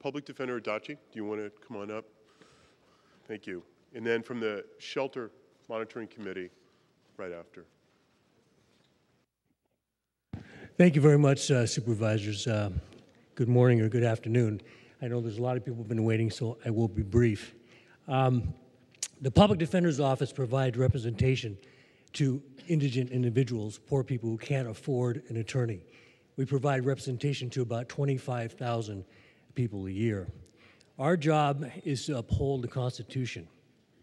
Public Defender Adachi, do you want to come on up? Thank you. And then from the Shelter Monitoring Committee, right after. Thank you very much, Supervisors. Good morning or good afternoon. I know there's a lot of people who've been waiting, so I will be brief. The Public Defender's Office provides representation to indigent individuals, poor people who can't afford an attorney. We provide representation to about 25,000 people a year. Our job is to uphold the Constitution,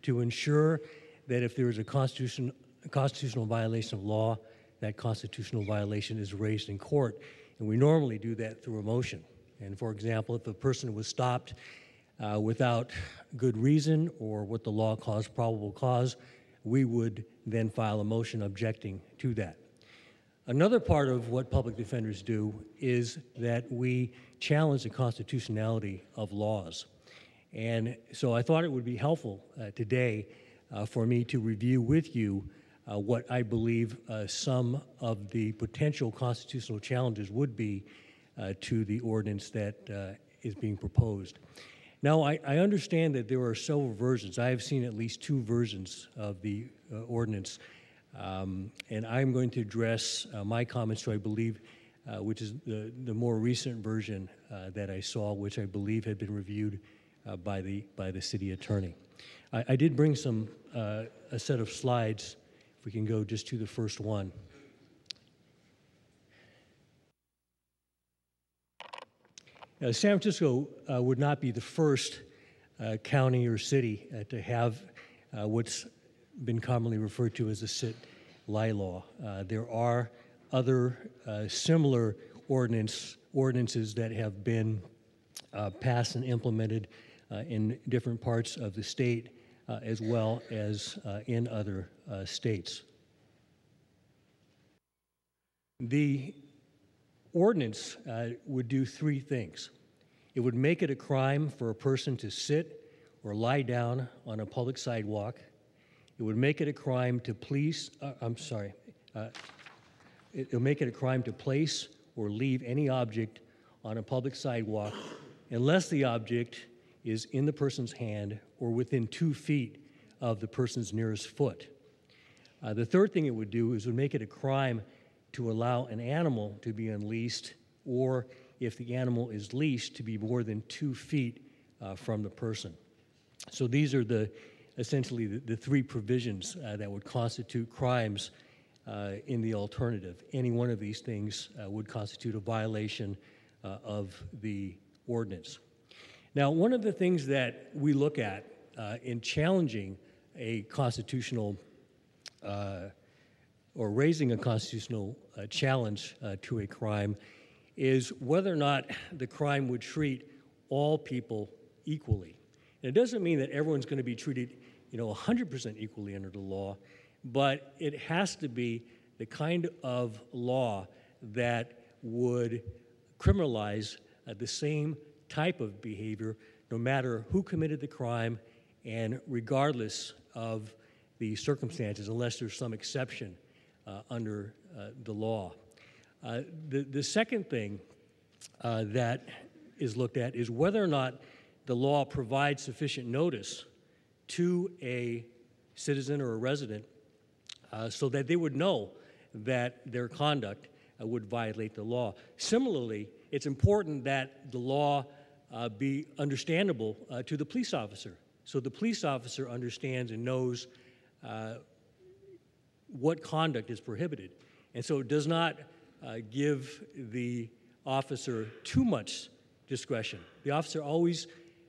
to ensure that if there is a constitutional violation of law, that constitutional violation is raised in court. And we normally do that through a motion. And for example, if a person was stopped without good reason or what the law calls probable cause, we would then file a motion objecting to that. Another part of what public defenders do is that we challenge the constitutionality of laws. And so I thought it would be helpful today for me to review with you what I believe some of the potential constitutional challenges would be to the ordinance that is being proposed. Now, I understand that there are several versions. I have seen at least two versions of the ordinance, and I'm going to address my comments to, I believe, which is the more recent version that I saw, which I believe had been reviewed by the city attorney. I did bring a set of slides. If we can go just to the first one. San Francisco would not be the first county or city to have what's been commonly referred to as a sit-lie law. There are other similar ordinances that have been passed and implemented in different parts of the state as well as in other states. The ordinance would do three things. It would make it a crime for a person to sit or lie down on a public sidewalk. It would make it a crime to it would make it a crime to place or leave any object on a public sidewalk unless the object is in the person's hand or within 2 feet of the person's nearest foot. The third thing it would do is it would make it a crime to allow an animal to be unleashed, or if the animal is leashed, to be more than 2 feet from the person. So these are essentially the three provisions that would constitute crimes in the alternative. Any one of these things would constitute a violation of the ordinance. Now, one of the things that we look at in challenging a constitutional or raising a constitutional challenge to a crime is whether or not the crime would treat all people equally. And it doesn't mean that everyone's going to be treated, 100% equally under the law, but it has to be the kind of law that would criminalize the same type of behavior, no matter who committed the crime and regardless of the circumstances, unless there's some exception under the law. The second thing that is looked at is whether or not the law provides sufficient notice to a citizen or a resident so that they would know that their conduct would violate the law. Similarly, it's important that the law be understandable to the police officer, so the police officer understands and knows what conduct is prohibited. And so it does not give the officer too much discretion. The officer always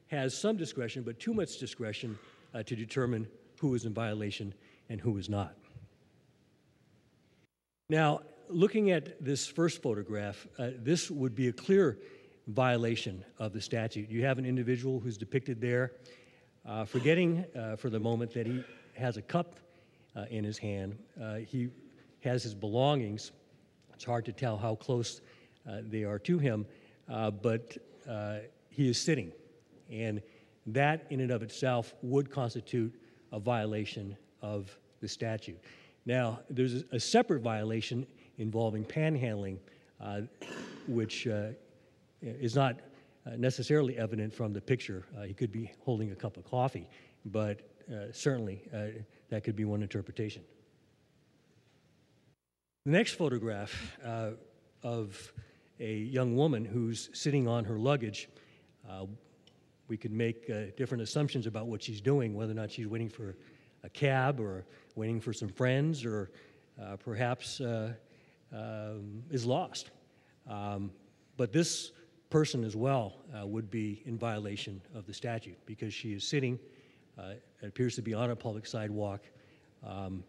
has some discretion, but too much discretion to determine who is in violation and who is not. Now, looking at this first photograph, this would be a clear violation of the statute. You have an individual who's depicted there, forgetting for the moment that he has a cup in his hand. He has his belongings. It's hard to tell how close they are to him, but he is sitting. And that in and of itself would constitute a violation of the statute. Now, there's a separate violation involving panhandling, which is not necessarily evident from the picture. He could be holding a cup of coffee, but certainly that could be one interpretation. The next photograph of a young woman who's sitting on her luggage, we could make different assumptions about what she's doing, whether or not she's waiting for a cab or waiting for some friends, or perhaps is lost. But this person as well would be in violation of the statute because she is sitting, it appears to be on a public sidewalk.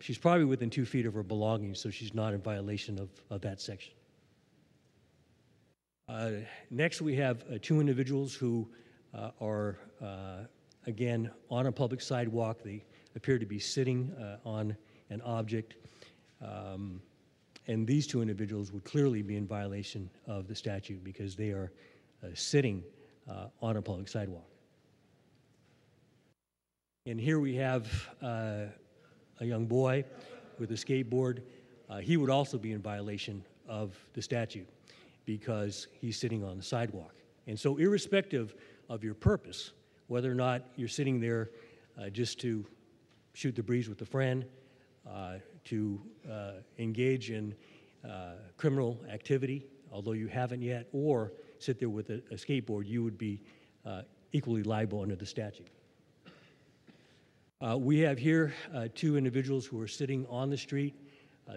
She's probably within 2 feet of her belongings, so she's not in violation of that section. Next, we have 2 individuals who are, again, on a public sidewalk. They appear to be sitting on an object. And these 2 individuals would clearly be in violation of the statute because they are sitting on a public sidewalk. And here we have a young boy with a skateboard. He would also be in violation of the statute because he's sitting on the sidewalk. And so irrespective of your purpose, whether or not you're sitting there just to shoot the breeze with a friend, to engage in criminal activity, although you haven't yet, or sit there with a skateboard, you would be equally liable under the statute. We have here 2 individuals who are sitting on the street.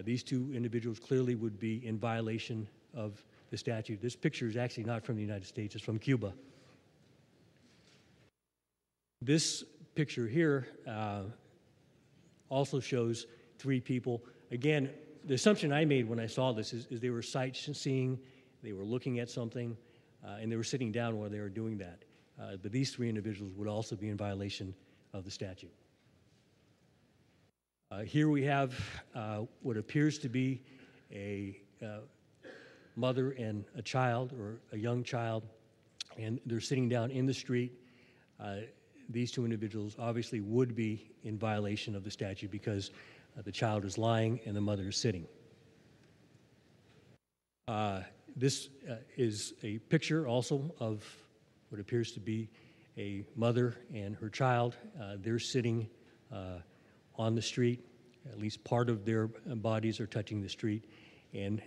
These 2 individuals clearly would be in violation of the statute. This picture is actually not from the United States, it's from Cuba. This picture here also shows 3 people. Again, the assumption I made when I saw this is they were sightseeing, they were looking at something, and they were sitting down while they were doing that. But these 3 individuals would also be in violation of the statute. Here we have what appears to be a mother and a child, or a young child, and they're sitting down in the street. These 2 individuals obviously would be in violation of the statute because the child is lying and the mother is sitting. This is a picture also of what appears to be a mother and her child. They're sitting on the street. At least part of their bodies are touching the street, and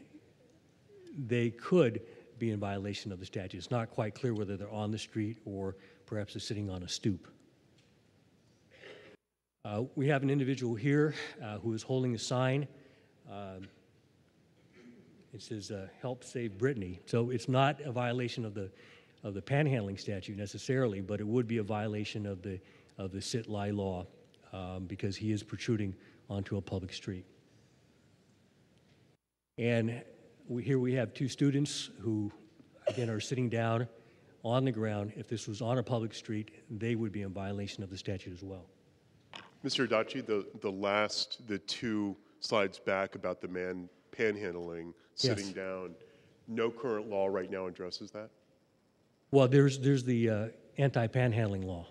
they could be in violation of the statute. It's not quite clear whether they're on the street or perhaps they're sitting on a stoop. We have an individual here who is holding a sign. It says, "Help Save Brittany." So it's not a violation of the panhandling statute necessarily, but it would be a violation of the sit-lie law because he is protruding onto a public street. And here we have 2 students who, again, are sitting down on the ground. If this was on a public street, they would be in violation of the statute as well. Mr. Adachi, the 2 slides back about the man panhandling, sitting Yes. down, no current law right now addresses that? Well, there's the anti-panhandling law,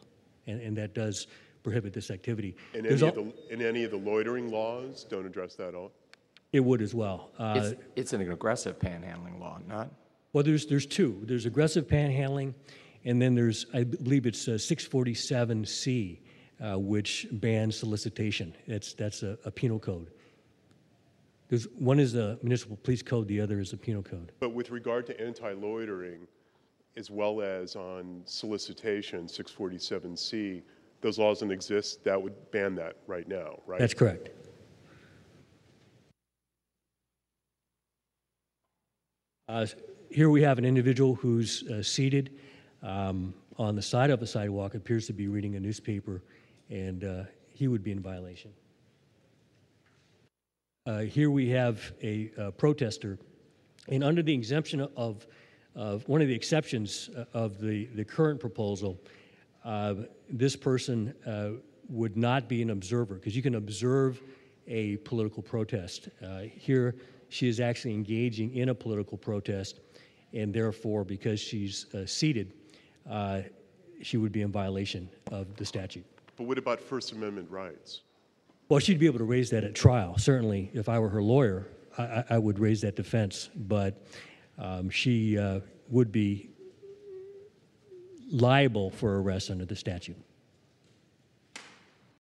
and that does prohibit this activity. And There's any of the loitering laws don't address that at all? It would as well. It's an aggressive panhandling law, not? Well, there's 2. There's aggressive panhandling, and then there's, I believe it's 647C, which bans solicitation. That's a penal code. One is the municipal police code, the other is a penal code. But with regard to anti-loitering, as well as on solicitation, 647C, those laws don't exist. That would ban that right now, right? That's correct. Here we have an individual who's seated on the side of the sidewalk, appears to be reading a newspaper, and he would be in violation. Here we have a protester, and under the exemption of one of the exceptions of the current proposal, this person would not be an observer, because you can observe a political protest. Here, she is actually engaging in a political protest, and therefore, because she's seated, she would be in violation of the statute. But what about First Amendment rights? Well, she'd be able to raise that at trial. Certainly, if I were her lawyer, I would raise that defense, but she would be liable for arrest under the statute.